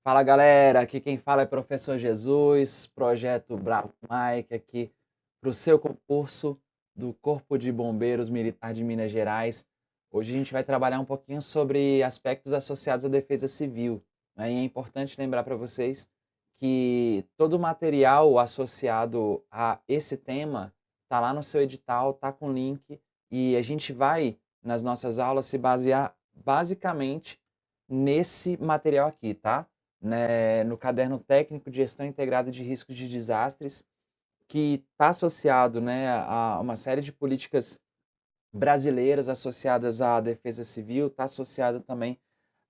Fala galera, aqui quem fala é Professor Jesus, projeto Bravo Mike aqui para o seu concurso do Corpo de Bombeiros Militar de Minas Gerais. Hoje a gente vai trabalhar um pouquinho sobre aspectos associados à defesa civil, né? E é importante lembrar para vocês que todo o material associado a esse tema está lá no seu edital, está com link e a gente vai, nas nossas aulas, se basear basicamente nesse material aqui, tá? Né, no caderno técnico de gestão integrada de riscos de desastres, que está associado, né, a uma série de políticas brasileiras associadas à defesa civil, está associado também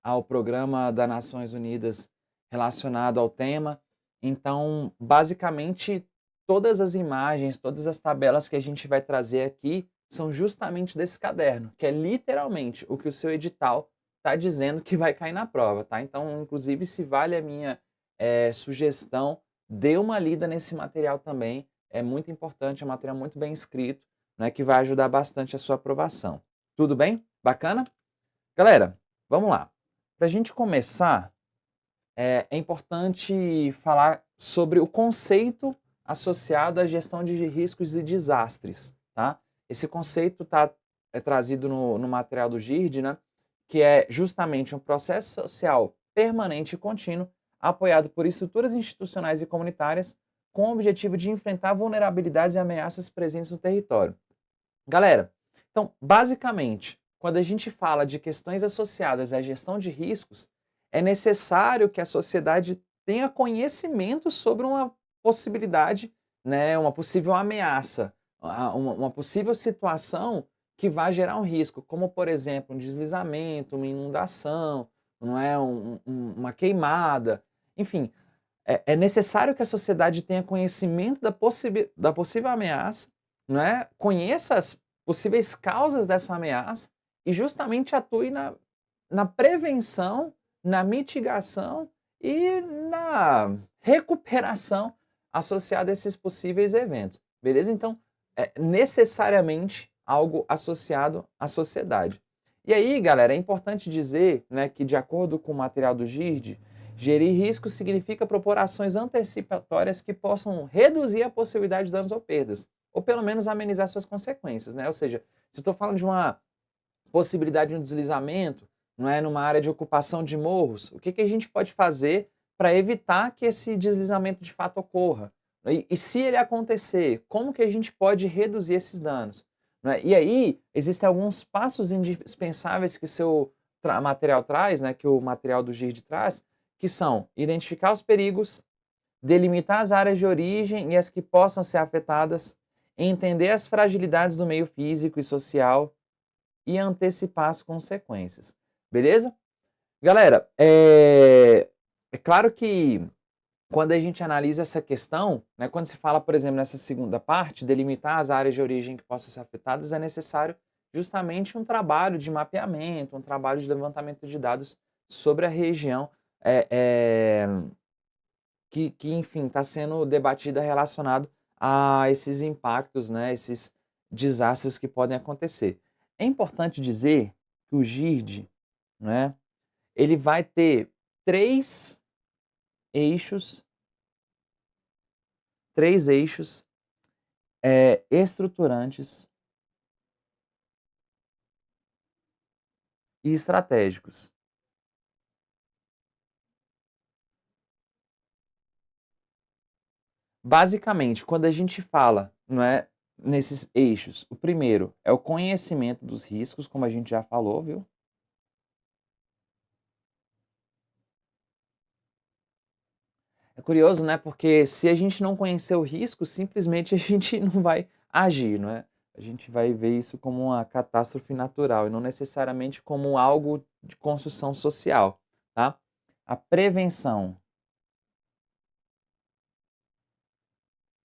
ao programa das Nações Unidas relacionado ao tema. Então, basicamente, todas as imagens, todas as tabelas que a gente vai trazer aqui são justamente desse caderno, que é literalmente o que o seu edital está dizendo que vai cair na prova, tá? Então, inclusive, se vale a minha sugestão, dê uma lida nesse material também. É muito importante, é um material muito bem escrito, né, que vai ajudar bastante a sua aprovação. Tudo bem? Bacana? Galera, vamos lá. Para a gente começar, é importante falar sobre o conceito associado à gestão de riscos e desastres, tá? Esse conceito é trazido no material do GIRD, né? Que é justamente um processo social permanente e contínuo, apoiado por estruturas institucionais e comunitárias, com o objetivo de enfrentar vulnerabilidades e ameaças presentes no território. Galera, então, basicamente, quando a gente fala de questões associadas à gestão de riscos, é necessário que a sociedade tenha conhecimento sobre uma possibilidade, né, uma possível ameaça, uma possível situação que vai gerar um risco, como, por exemplo, um deslizamento, uma inundação, não é, uma queimada, enfim, é necessário que a sociedade tenha conhecimento da possível ameaça, não é? Conheça as possíveis causas dessa ameaça e justamente atue na prevenção, na mitigação e na recuperação associada a esses possíveis eventos, beleza? Então, é necessariamente algo associado à sociedade. E aí, galera, é importante dizer, né, que de acordo com o material do GIRD, gerir risco significa propor ações antecipatórias que possam reduzir a possibilidade de danos ou perdas, ou pelo menos amenizar suas consequências, né? Ou seja, se eu estou falando de uma possibilidade de um deslizamento, não é, numa área de ocupação de morros, o que, que a gente pode fazer para evitar que esse deslizamento de fato ocorra? E se ele acontecer, como que a gente pode reduzir esses danos? Não é? E aí, existem alguns passos indispensáveis que o seu material traz, né, que o material do GIRD traz, que são identificar os perigos, delimitar as áreas de origem e as que possam ser afetadas, entender as fragilidades do meio físico e social e antecipar as consequências. Beleza? Galera, é claro que quando a gente analisa essa questão, né, quando se fala, por exemplo, nessa segunda parte, delimitar as áreas de origem que possam ser afetadas, é necessário justamente um trabalho de mapeamento, um trabalho de levantamento de dados sobre a região é, é, enfim, está sendo debatida relacionado a esses impactos, né, esses desastres que podem acontecer. É importante dizer que o GIRD, né, ele vai ter três eixos, três eixos estruturantes e estratégicos. Basicamente, quando a gente fala, não é, nesses eixos, o primeiro é o conhecimento dos riscos, como a gente já falou, viu? É curioso, né? Porque se a gente não conhecer o risco, simplesmente a gente não vai agir, não é? A gente vai ver isso como uma catástrofe natural e não necessariamente como algo de construção social, tá? A prevenção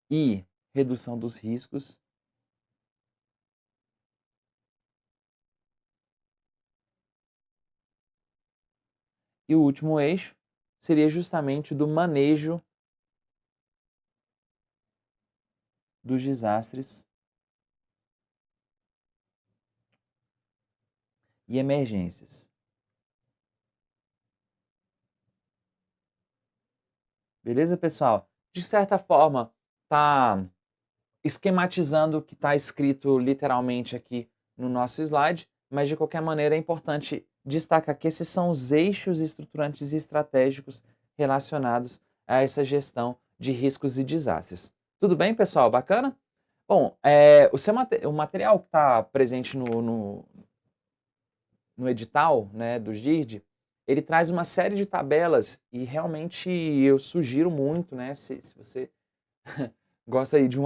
e redução dos riscos. E o último eixo seria justamente o do manejo dos desastres e emergências. Beleza, pessoal? De certa forma, tá esquematizando o que está escrito literalmente aqui no nosso slide, mas de qualquer maneira é importante destacar que esses são os eixos estruturantes e estratégicos relacionados a essa gestão de riscos e desastres. Tudo bem, pessoal? Bacana? Bom, o material que está presente no edital, né, do GIRD, ele traz uma série de tabelas e realmente eu sugiro muito, né, se você gosta aí de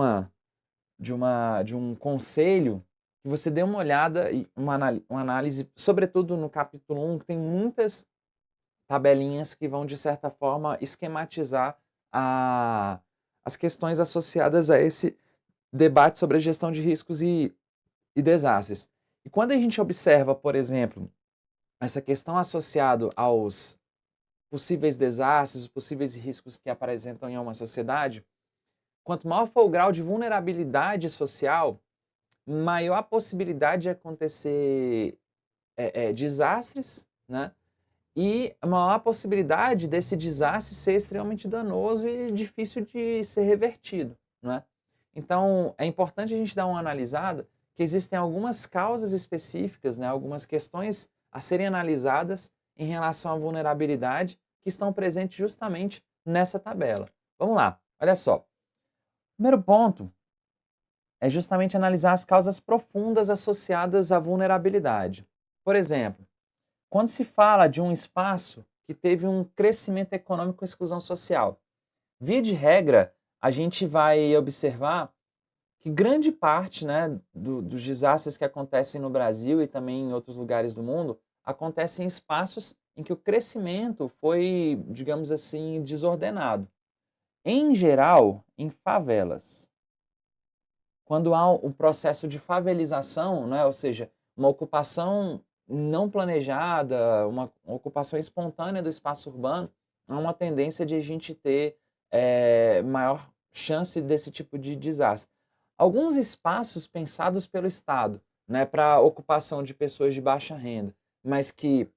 um conselho, que você dê uma olhada e uma análise, sobretudo no capítulo 1, que tem muitas tabelinhas que vão, de certa forma, esquematizar a as questões associadas a esse debate sobre a gestão de riscos e desastres. E quando a gente observa, por exemplo, essa questão associada aos possíveis desastres, os possíveis riscos que apresentam em uma sociedade, quanto maior for o grau de vulnerabilidade social, maior a possibilidade de acontecer desastres, né? E maior a possibilidade desse desastre ser extremamente danoso e difícil de ser revertido, né? Então, é importante a gente dar uma analisada que existem algumas causas específicas, né, algumas questões a serem analisadas em relação à vulnerabilidade que estão presentes justamente nessa tabela. Vamos lá, olha só. Primeiro ponto é justamente analisar as causas profundas associadas à vulnerabilidade. Por exemplo, quando se fala de um espaço que teve um crescimento econômico com exclusão social, via de regra, a gente vai observar que grande parte, né, dos desastres que acontecem no Brasil e também em outros lugares do mundo acontecem em espaços em que o crescimento foi, digamos assim, desordenado. Em geral, em favelas. Quando há um processo de favelização, né, ou seja, uma ocupação não planejada, uma ocupação espontânea do espaço urbano, há uma tendência de a gente ter maior chance desse tipo de desastre. Alguns espaços pensados pelo Estado, né, para ocupação de pessoas de baixa renda, mas que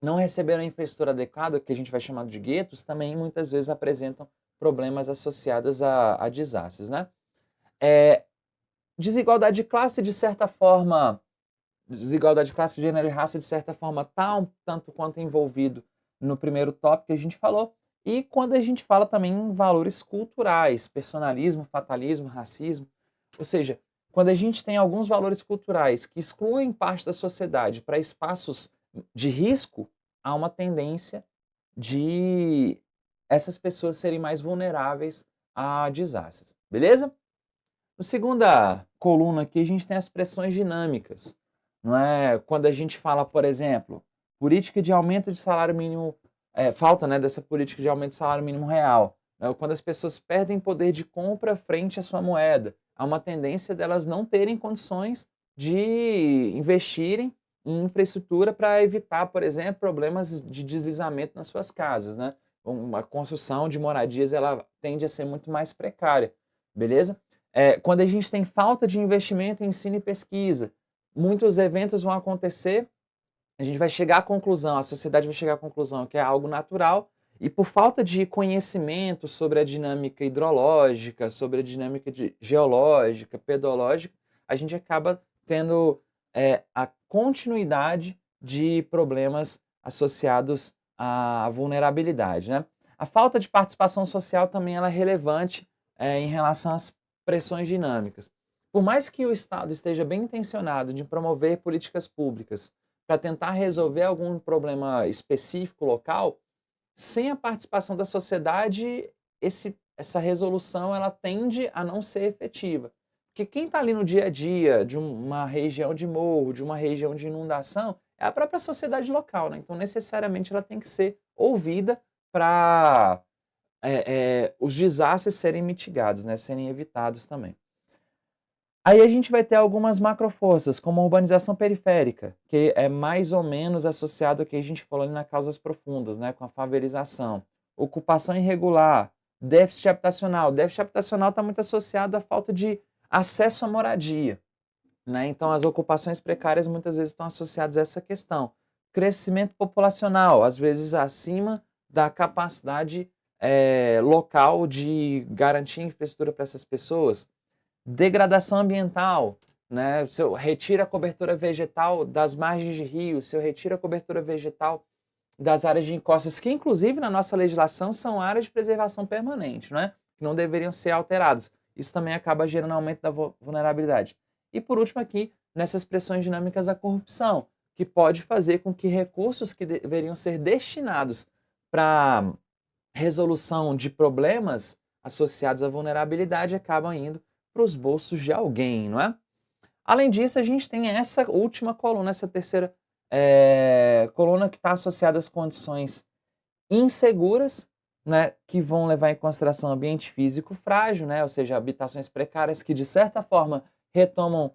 não receberam a infraestrutura adequada, que a gente vai chamar de guetos, também muitas vezes apresentam problemas associados a desastres, né? É, Desigualdade de classe, de certa forma, desigualdade de classe, gênero e raça, de certa forma, está um tanto quanto envolvido no primeiro tópico que a gente falou. E quando a gente fala também em valores culturais, personalismo, fatalismo, racismo, ou seja, quando a gente tem alguns valores culturais que excluem parte da sociedade para espaços de risco, há uma tendência de essas pessoas serem mais vulneráveis a desastres. Beleza? Na segunda coluna aqui, a gente tem as pressões dinâmicas. Não é? Quando a gente fala, por exemplo, política de aumento de salário mínimo, falta, né, dessa política de aumento de salário mínimo real. Né? Quando as pessoas perdem poder de compra frente à sua moeda, há uma tendência delas não terem condições de investirem em infraestrutura para evitar, por exemplo, problemas de deslizamento nas suas casas. Né? Uma construção de moradias ela tende a ser muito mais precária. Beleza? Quando a gente tem falta de investimento em ensino e pesquisa, muitos eventos vão acontecer, a gente vai chegar à conclusão, a sociedade vai chegar à conclusão que é algo natural, e por falta de conhecimento sobre a dinâmica hidrológica, sobre a dinâmica geológica, pedológica, a gente acaba tendo a continuidade de problemas associados à vulnerabilidade. Né? A falta de participação social também ela é relevante em relação às pressões dinâmicas. Por mais que o Estado esteja bem intencionado de promover políticas públicas para tentar resolver algum problema específico local, sem a participação da sociedade, essa resolução ela tende a não ser efetiva. Porque quem está ali no dia a dia de uma região de morro, de uma região de inundação, é a própria sociedade local. Né? Então, necessariamente, ela tem que ser ouvida para os desastres serem mitigados, né? Serem evitados também. Aí a gente vai ter algumas macroforças, como a urbanização periférica, que é mais ou menos associado ao que a gente falou ali nas causas profundas, né, com a favelização. Ocupação irregular, déficit habitacional. Déficit habitacional está muito associado à falta de acesso à moradia. Né? Então, as ocupações precárias muitas vezes estão associadas a essa questão. Crescimento populacional, às vezes acima da capacidade local de garantir infraestrutura para essas pessoas. Degradação ambiental, né? Se eu retiro a cobertura vegetal das margens de rios, se eu retiro a cobertura vegetal das áreas de encostas, que inclusive na nossa legislação são áreas de preservação permanente, né? Que não deveriam ser alteradas. Isso também acaba gerando aumento da vulnerabilidade. E por último aqui, nessas pressões dinâmicas da corrupção, que pode fazer com que recursos que deveriam ser destinados para resolução de problemas associados à vulnerabilidade acabam indo para os bolsos de alguém, não é? Além disso, a gente tem essa última coluna, essa terceira coluna que está associada às condições inseguras, né, que vão levar em consideração ambiente físico frágil, né, ou seja, habitações precárias que de certa forma retomam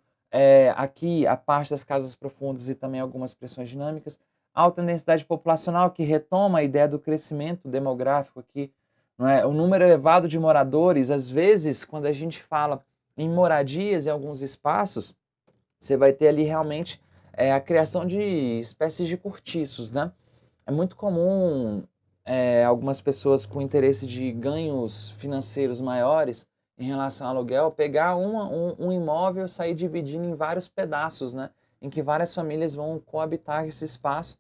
aqui a parte das casas profundas e também algumas pressões dinâmicas, alta densidade populacional que retoma a ideia do crescimento demográfico aqui, não é? O número elevado de moradores, às vezes, quando a gente fala em moradias em alguns espaços, você vai ter ali realmente a criação de espécies de cortiços, né? É muito comum algumas pessoas com interesse de ganhos financeiros maiores em relação ao aluguel pegar um imóvel e sair dividindo em vários pedaços, né? Em que várias famílias vão coabitar esse espaço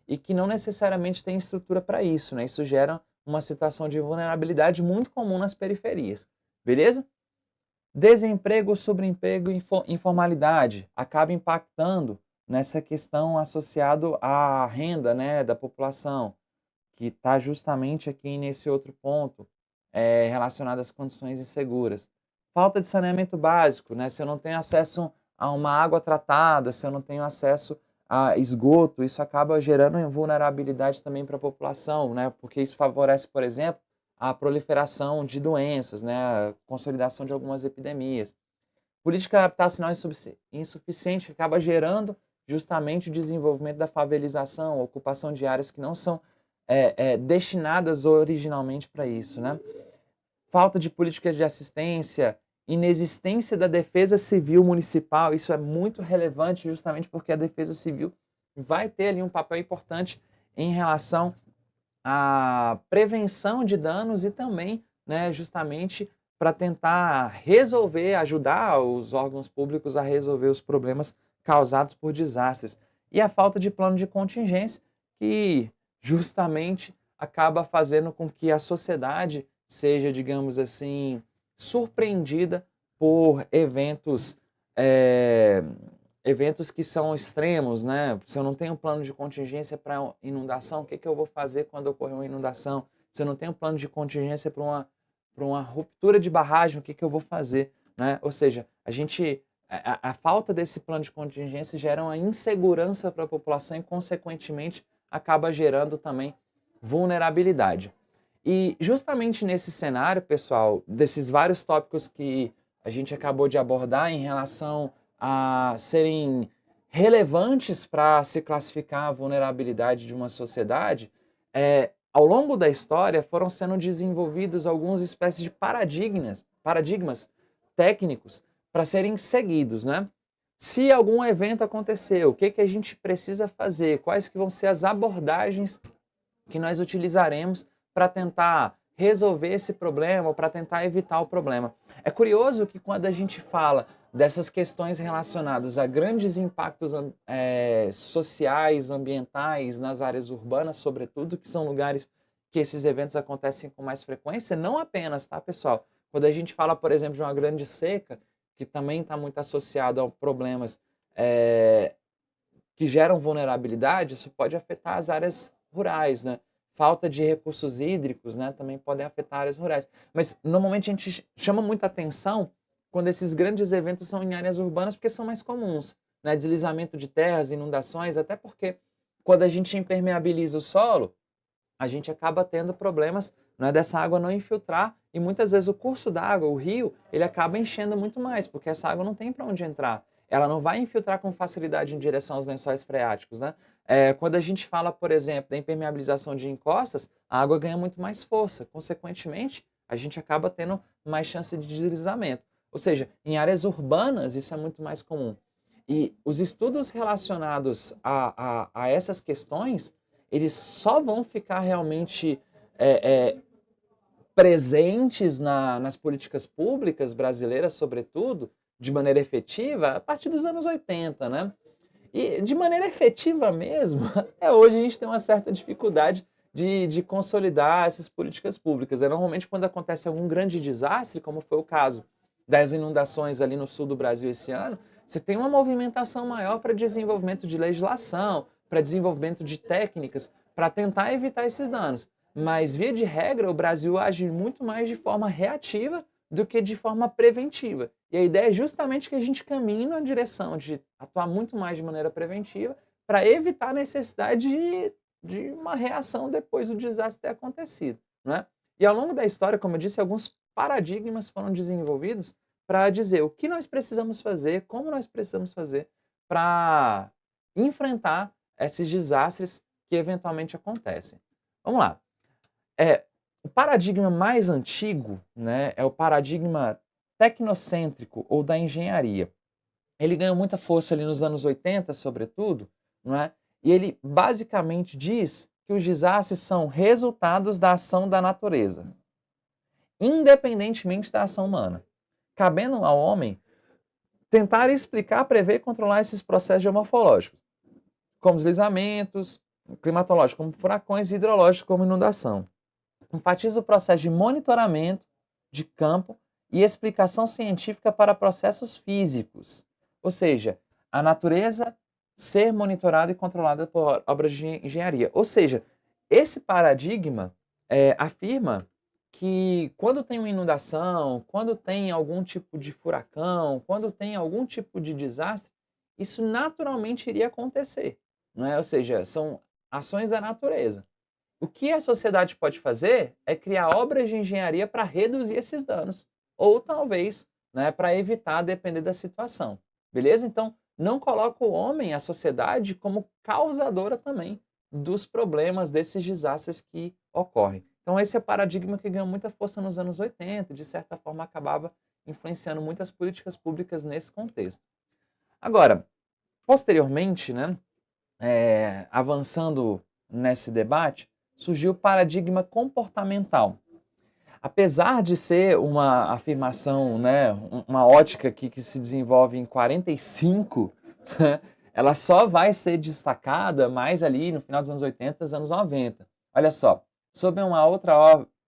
e que não necessariamente tem estrutura para isso, né? Isso gera uma situação de vulnerabilidade muito comum nas periferias, beleza? Desemprego, subemprego e informalidade acaba impactando nessa questão associado à renda, né, da população, que está justamente aqui nesse outro ponto, relacionado às condições inseguras. Falta de saneamento básico, né? Se eu não tenho acesso a uma água tratada, se eu não tenho acesso a esgoto, isso acaba gerando vulnerabilidade também para a população, né? Porque isso favorece, por exemplo, a proliferação de doenças, né? A consolidação de algumas epidemias. Política habitacional insuficiente acaba gerando justamente o desenvolvimento da favelização, a ocupação de áreas que não são destinadas originalmente para isso, né? Falta de políticas de assistência, inexistência da defesa civil municipal, isso é muito relevante justamente porque a defesa civil vai ter ali um papel importante em relação à prevenção de danos e também, né, justamente para tentar resolver, ajudar os órgãos públicos a resolver os problemas causados por desastres. E a falta de plano de contingência, que justamente acaba fazendo com que a sociedade seja, digamos assim, surpreendida por eventos que são extremos, né? Se eu não tenho um plano de contingência para inundação, o que eu vou fazer quando ocorrer uma inundação? Se eu não tenho um plano de contingência para uma ruptura de barragem, o que eu vou fazer? Né? Ou seja, a falta desse plano de contingência gera uma insegurança para a população e, consequentemente, acaba gerando também vulnerabilidade. E justamente nesse cenário, pessoal, desses vários tópicos que a gente acabou de abordar em relação a serem relevantes para se classificar a vulnerabilidade de uma sociedade, ao longo da história foram sendo desenvolvidos algumas espécies de paradigmas técnicos para serem seguidos, né? Se algum evento aconteceu, o que a gente precisa fazer? Quais que vão ser as abordagens que nós utilizaremos para tentar resolver esse problema ou para tentar evitar o problema? É curioso que quando a gente fala dessas questões relacionadas a grandes impactos sociais, ambientais, nas áreas urbanas, sobretudo, que são lugares que esses eventos acontecem com mais frequência, não apenas, tá, pessoal? Quando a gente fala, por exemplo, de uma grande seca, que também está muito associado a problemas que geram vulnerabilidade, isso pode afetar as áreas rurais, né? Falta de recursos hídricos, né, também podem afetar áreas rurais. Mas normalmente a gente chama muita atenção quando esses grandes eventos são em áreas urbanas porque são mais comuns, né? Deslizamento de terras, inundações, até porque quando a gente impermeabiliza o solo, a gente acaba tendo problemas, né, dessa água não infiltrar e muitas vezes o curso da água, o rio, ele acaba enchendo muito mais, porque essa água não tem para onde entrar. Ela não vai infiltrar com facilidade em direção aos lençóis freáticos, né? Quando a gente fala, por exemplo, da impermeabilização de encostas, a água ganha muito mais força. Consequentemente, a gente acaba tendo mais chance de deslizamento. Ou seja, em áreas urbanas, isso é muito mais comum. E os estudos relacionados a essas questões, eles só vão ficar realmente é, é, presentes nas políticas públicas brasileiras, sobretudo, de maneira efetiva, a partir dos anos 80, né? E de maneira efetiva mesmo, até hoje a gente tem uma certa dificuldade de consolidar essas políticas públicas. Normalmente, quando acontece algum grande desastre, como foi o caso das inundações ali no sul do Brasil esse ano, você tem uma movimentação maior para desenvolvimento de legislação, para desenvolvimento de técnicas, para tentar evitar esses danos. Mas, via de regra, o Brasil age muito mais de forma reativa do que de forma preventiva. E a ideia é justamente que a gente caminhe na direção de atuar muito mais de maneira preventiva para evitar a necessidade de uma reação depois do desastre ter acontecido, né? E ao longo da história, como eu disse, alguns paradigmas foram desenvolvidos para dizer o que nós precisamos fazer, como nós precisamos fazer para enfrentar esses desastres que eventualmente acontecem. Vamos lá. O paradigma mais antigo, né, é o paradigma tecnocêntrico ou da engenharia. Ele ganhou muita força ali nos anos 80, sobretudo, não é? E ele basicamente diz que os desastres são resultados da ação da natureza, independentemente da ação humana, cabendo ao homem tentar explicar, prever e controlar esses processos geomorfológicos, como deslizamentos, climatológicos, como furacões, e hidrológicos, como inundação. Enfatiza o processo de monitoramento de campo e explicação científica para processos físicos, ou seja, a natureza ser monitorada e controlada por obras de engenharia. Ou seja, esse paradigma afirma que quando tem uma inundação, quando tem algum tipo de furacão, quando tem algum tipo de desastre, isso naturalmente iria acontecer, não é? Ou seja, são ações da natureza. O que a sociedade pode fazer é criar obras de engenharia para reduzir esses danos, ou talvez, né, para evitar depender da situação. Beleza? Então, não coloca o homem, a sociedade, como causadora também dos problemas desses desastres que ocorrem. Então, esse é o paradigma que ganhou muita força nos anos 80, e de certa forma acabava influenciando muitas políticas públicas nesse contexto. Agora, posteriormente, né, avançando nesse debate, surgiu o paradigma comportamental. Apesar de ser uma afirmação, né, uma ótica que se desenvolve em 45, ela só vai ser destacada mais ali no final dos anos 80, anos 90. Olha só, sob uma outra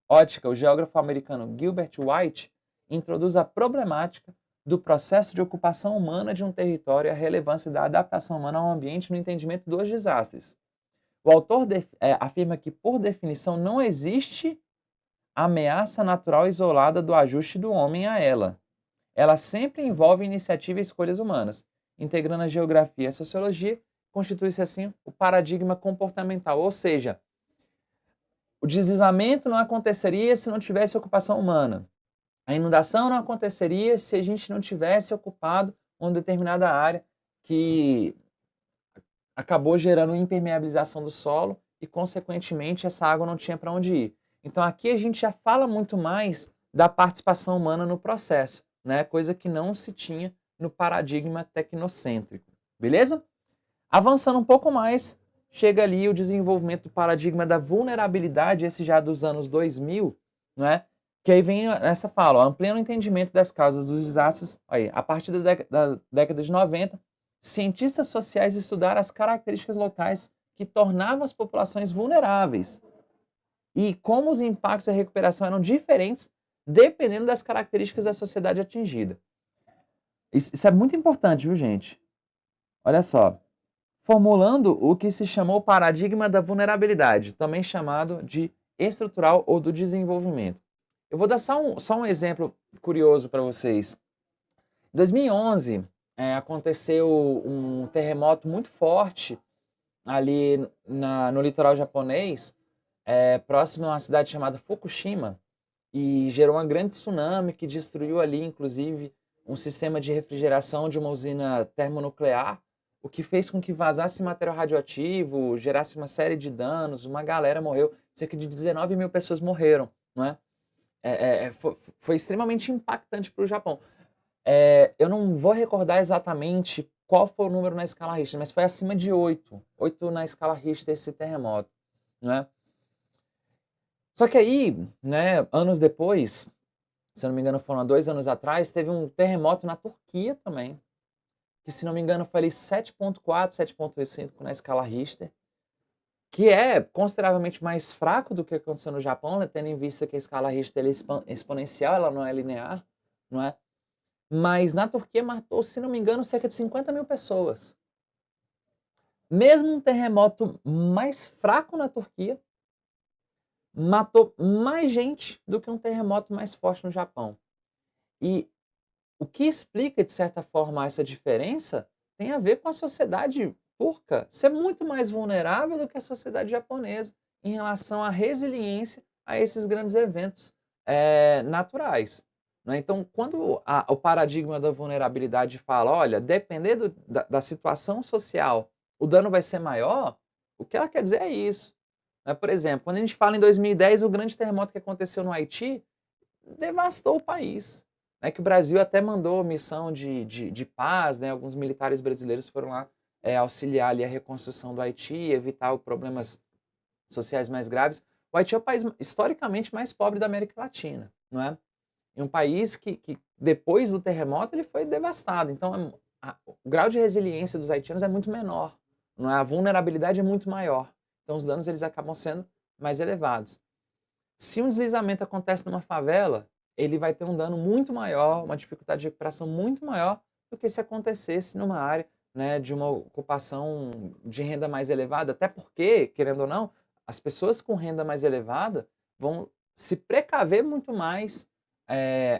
ótica, o geógrafo americano Gilbert White introduz a problemática do processo de ocupação humana de um território e a relevância da adaptação humana ao ambiente no entendimento dos desastres. O autor afirma que, por definição, não existe ameaça natural isolada do ajuste do homem a ela. Ela sempre envolve iniciativa e escolhas humanas. Integrando a geografia e a sociologia, constitui-se assim o paradigma comportamental, ou seja, o deslizamento não aconteceria se não tivesse ocupação humana. A inundação não aconteceria se a gente não tivesse ocupado uma determinada área que acabou gerando impermeabilização do solo e, consequentemente, essa água não tinha para onde ir. Então, aqui a gente já fala muito mais da participação humana no processo, né? Coisa que não se tinha no paradigma tecnocêntrico. Beleza? Avançando um pouco mais, chega ali o desenvolvimento do paradigma da vulnerabilidade, esse já dos anos 2000, não é? Que aí vem essa fala, ó, ampliando o entendimento das causas dos desastres. Aí, a partir da década de 90, cientistas sociais estudaram as características locais que tornavam as populações vulneráveis e como os impactos da recuperação eram diferentes dependendo das características da sociedade atingida. Isso é muito importante, viu, gente? Olha só. Formulando o que se chamou paradigma da vulnerabilidade, também chamado de estrutural ou do desenvolvimento. Eu vou dar só um exemplo curioso para vocês. Em 2011, aconteceu um terremoto muito forte ali no litoral japonês, próximo a uma cidade chamada Fukushima, e gerou uma grande tsunami que destruiu ali, inclusive, um sistema de refrigeração de uma usina termonuclear, o que fez com que vazasse material radioativo, gerasse uma série de danos, uma galera morreu, cerca de 19 mil pessoas morreram, não é? Foi extremamente impactante para o Japão. Eu não vou recordar exatamente qual foi o número na escala Richter, mas foi acima de 8. 8 na escala Richter esse terremoto, não é? Só que aí, né, anos depois, se eu não me engano foram há 2 anos atrás, teve um terremoto na Turquia também, que se não me engano foi ali 7,4, 7,5 na escala Richter, que é consideravelmente mais fraco do que aconteceu no Japão, né, tendo em vista que a escala Richter ela é exponencial, ela não é linear, não é? Mas na Turquia matou, se não me engano, cerca de 50.000 pessoas. Mesmo um terremoto mais fraco na Turquia, matou mais gente do que um terremoto mais forte no Japão. E o que explica, de certa forma, essa diferença tem a ver com a sociedade turca ser muito mais vulnerável do que a sociedade japonesa em relação à resiliência a esses grandes eventos naturais. Né? Então, quando o paradigma da vulnerabilidade fala, olha, dependendo da situação social, o dano vai ser maior, o que ela quer dizer é isso. Né? Por exemplo, quando a gente fala em 2010, o grande terremoto que aconteceu no Haiti devastou o país. Né, que o Brasil até mandou missão de paz, né, alguns militares brasileiros foram lá auxiliar ali a reconstrução do Haiti, evitar os problemas sociais mais graves. O Haiti é o país historicamente mais pobre da América Latina, não é? E um país que depois do terremoto ele foi devastado. Então o grau de resiliência dos haitianos é muito menor, não é? A vulnerabilidade é muito maior. Então os danos eles acabam sendo mais elevados. Se um deslizamento acontece numa favela, ele vai ter um dano muito maior, uma dificuldade de recuperação muito maior do que se acontecesse numa área, né, de uma ocupação de renda mais elevada, até porque, querendo ou não, as pessoas com renda mais elevada vão se precaver muito mais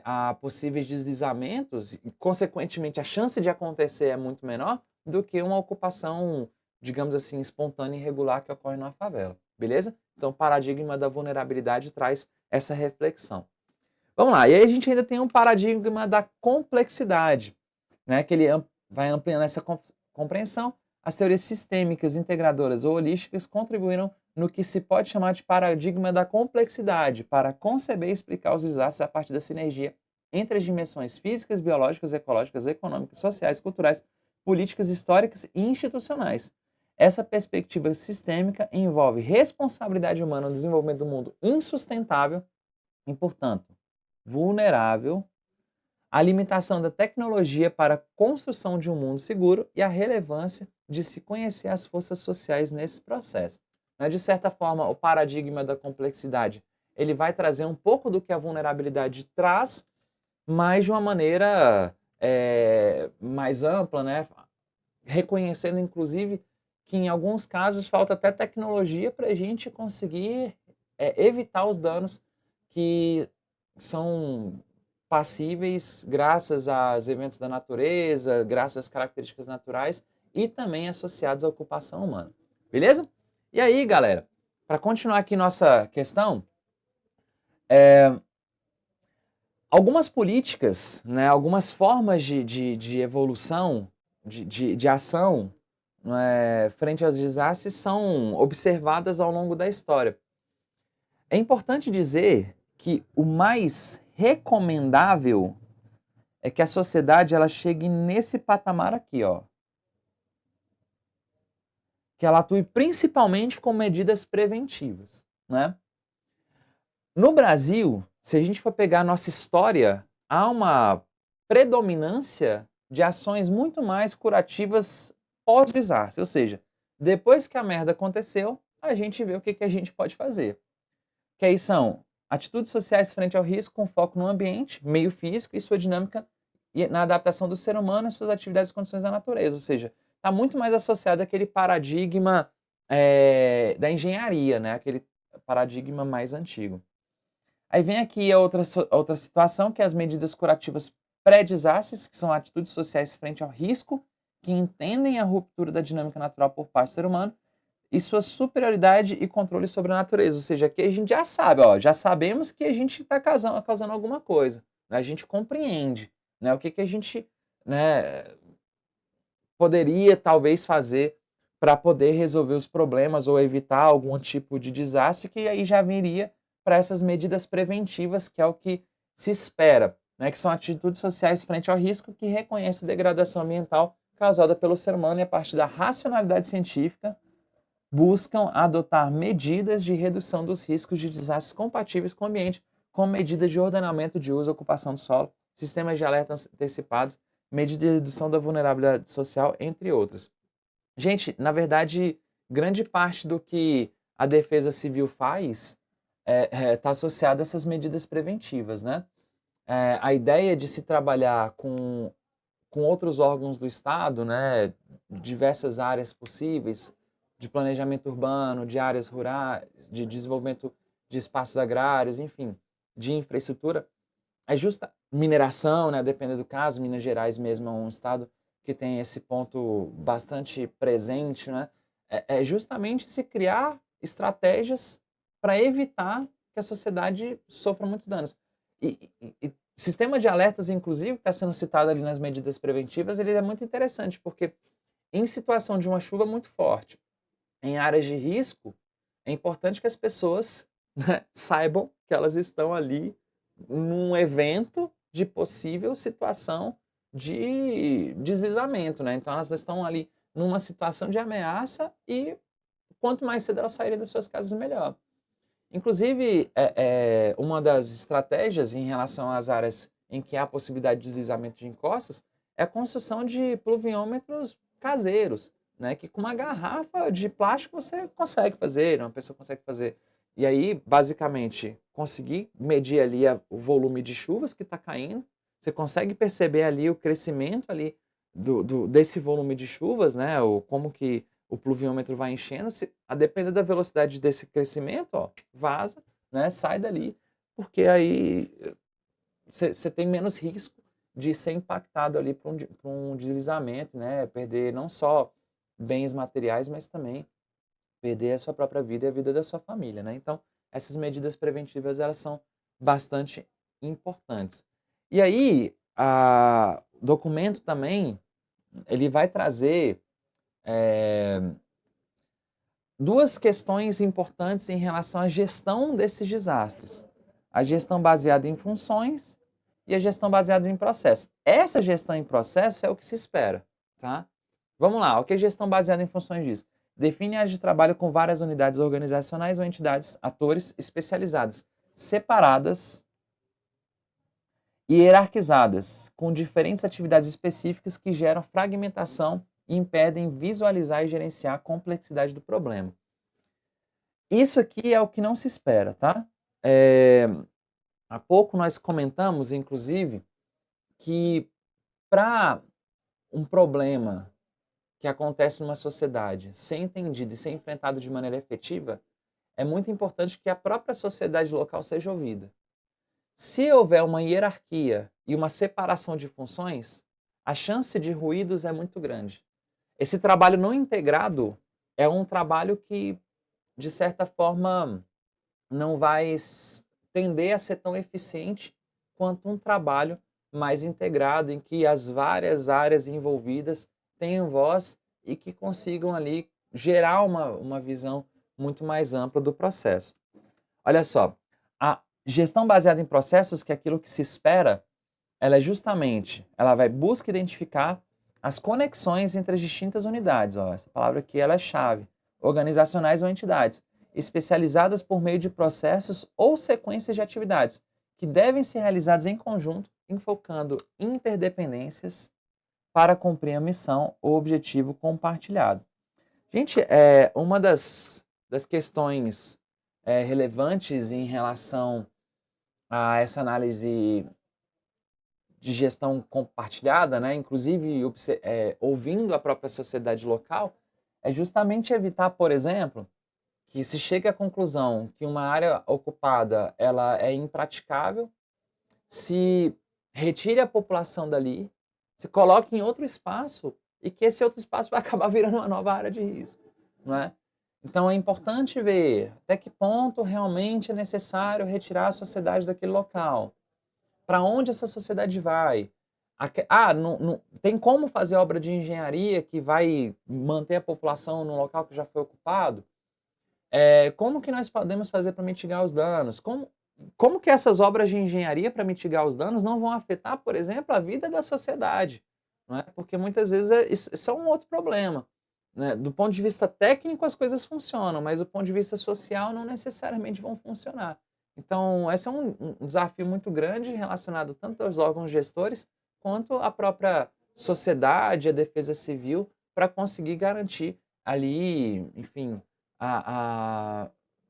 a possíveis deslizamentos e, consequentemente, a chance de acontecer é muito menor do que uma ocupação, digamos assim, espontânea e irregular que ocorre numa favela. Beleza? Então, o paradigma da vulnerabilidade traz essa reflexão. Vamos lá, e aí a gente ainda tem um paradigma da complexidade, né, que ele vai ampliando essa compreensão. As teorias sistêmicas, integradoras ou holísticas contribuíram no que se pode chamar de paradigma da complexidade, para conceber e explicar os desastres a partir da sinergia entre as dimensões físicas, biológicas, ecológicas, econômicas, sociais, culturais, políticas, históricas e institucionais. Essa perspectiva sistêmica envolve responsabilidade humana no desenvolvimento do mundo insustentável e, portanto, vulnerável, a limitação da tecnologia para a construção de um mundo seguro e a relevância de se conhecer as forças sociais nesse processo. Né, de certa forma, o paradigma da complexidade ele vai trazer um pouco do que a vulnerabilidade traz, mas de uma maneira mais ampla, né? Reconhecendo, inclusive, que em alguns casos falta até tecnologia para a gente conseguir evitar os danos que são passíveis graças aos eventos da natureza, graças às características naturais e também associados à ocupação humana. Beleza? E aí, galera, para continuar aqui nossa questão, algumas políticas, né, algumas formas de evolução, de ação frente aos desastres são observadas ao longo da história. É importante dizer que o mais recomendável é que a sociedade ela chegue nesse patamar aqui, ó. Que ela atue principalmente com medidas preventivas, né? No Brasil, se a gente for pegar a nossa história, há uma predominância de ações muito mais curativas pós-desastre, ou seja, depois que a merda aconteceu, a gente vê o que a gente pode fazer. Que aí são atitudes sociais frente ao risco com foco no ambiente, meio físico e sua dinâmica e na adaptação do ser humano às suas atividades e condições da natureza, ou seja, está muito mais associado àquele paradigma da engenharia, né? Aquele paradigma mais antigo. Aí vem aqui a outra situação, que é as medidas curativas pré-desastres, que são atitudes sociais frente ao risco, que entendem a ruptura da dinâmica natural por parte do ser humano e sua superioridade e controle sobre a natureza. Ou seja, aqui a gente já sabe, ó, já sabemos que a gente está causando alguma coisa. Né? A gente compreende, né, o que a gente, né, poderia talvez fazer para poder resolver os problemas ou evitar algum tipo de desastre, que aí já viria para essas medidas preventivas, que é o que se espera, né, que são atitudes sociais frente ao risco que reconhece a degradação ambiental causada pelo ser humano e a partir da racionalidade científica buscam adotar medidas de redução dos riscos de desastres compatíveis com o ambiente, como medidas de ordenamento de uso e ocupação do solo, sistemas de alerta antecipados, medidas de redução da vulnerabilidade social, entre outras. Gente, na verdade, grande parte do que a Defesa Civil faz está associada a essas medidas preventivas, né? A ideia de se trabalhar com outros órgãos do Estado, né, diversas áreas possíveis, de planejamento urbano, de áreas rurais, de desenvolvimento de espaços agrários, enfim, de infraestrutura, é justa mineração, né, dependendo do caso, Minas Gerais mesmo é um estado que tem esse ponto bastante presente, né, é justamente se criar estratégias para evitar que a sociedade sofra muitos danos. E sistema de alertas, inclusive, que está sendo citado ali nas medidas preventivas, ele é muito interessante, porque em situação de uma chuva muito forte, em áreas de risco, é importante que as pessoas, né, saibam que elas estão ali num evento de possível situação de deslizamento, né? Então elas estão ali numa situação de ameaça e quanto mais cedo elas saírem das suas casas, melhor. Inclusive, uma das estratégias em relação às áreas em que há possibilidade de deslizamento de encostas é a construção de pluviômetros caseiros, né? Que com uma garrafa de plástico você consegue fazer, uma pessoa consegue fazer. E aí, basicamente, conseguir medir ali o volume de chuvas que está caindo, você consegue perceber ali o crescimento ali desse volume de chuvas, né? Como que o pluviômetro vai enchendo, a depender da velocidade desse crescimento, ó, vaza, né, sai dali, porque aí você tem menos risco de ser impactado ali por um deslizamento, né, perder não só bens materiais, mas também perder a sua própria vida e a vida da sua família, né? Então, essas medidas preventivas, elas são bastante importantes. E aí, o documento também, ele vai trazer duas questões importantes em relação à gestão desses desastres. A gestão baseada em funções e a gestão baseada em processos. Essa gestão em processo é o que se espera, tá? Vamos lá, o que a gestão baseada em funções diz? Define áreas de trabalho com várias unidades organizacionais ou entidades, atores especializadas, separadas e hierarquizadas, com diferentes atividades específicas que geram fragmentação e impedem visualizar e gerenciar a complexidade do problema. Isso aqui é o que não se espera, tá? Há pouco nós comentamos, inclusive, que para um problema que acontece numa sociedade ser entendido e ser enfrentado de maneira efetiva, é muito importante que a própria sociedade local seja ouvida. Se houver uma hierarquia e uma separação de funções, a chance de ruídos é muito grande. Esse trabalho não integrado é um trabalho que, de certa forma, não vai tender a ser tão eficiente quanto um trabalho mais integrado, em que as várias áreas envolvidas tenham voz e que consigam ali gerar uma visão muito mais ampla do processo. Olha só, a gestão baseada em processos, que é aquilo que se espera, ela é justamente, ela vai buscar identificar as conexões entre as distintas unidades, ó, essa palavra aqui ela é chave, organizacionais ou entidades, especializadas por meio de processos ou sequências de atividades, que devem ser realizadas em conjunto, enfocando interdependências para cumprir a missão ou objetivo compartilhado. Gente, uma das questões relevantes em relação a essa análise de gestão compartilhada, né, inclusive ouvindo a própria sociedade local, é justamente evitar, por exemplo, que se chegue à conclusão que uma área ocupada ela é impraticável, se retire a população dali, se coloque em outro espaço e que esse outro espaço vai acabar virando uma nova área de risco, não é? Então é importante ver até que ponto realmente é necessário retirar a sociedade daquele local. Para onde essa sociedade vai? Tem como fazer obra de engenharia que vai manter a população num local que já foi ocupado? Como que nós podemos fazer para mitigar os danos? Como que essas obras de engenharia para mitigar os danos não vão afetar, por exemplo, a vida da sociedade? Não é? Porque muitas vezes isso é um outro problema. né, do ponto de vista técnico as coisas funcionam, mas do ponto de vista social não necessariamente vão funcionar. Então, esse é um desafio muito grande relacionado tanto aos órgãos gestores, quanto à própria sociedade, a defesa civil, para conseguir garantir ali, enfim,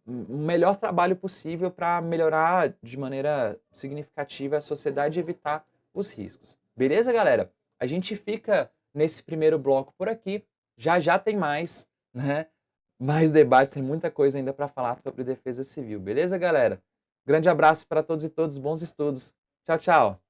o melhor trabalho possível para melhorar de maneira significativa a sociedade e evitar os riscos. Beleza, galera? A gente fica nesse primeiro bloco por aqui. Já já tem mais, né? Mais debates, tem muita coisa ainda para falar sobre defesa civil. Beleza, galera? Grande abraço para todos e todas, bons estudos. Tchau, tchau.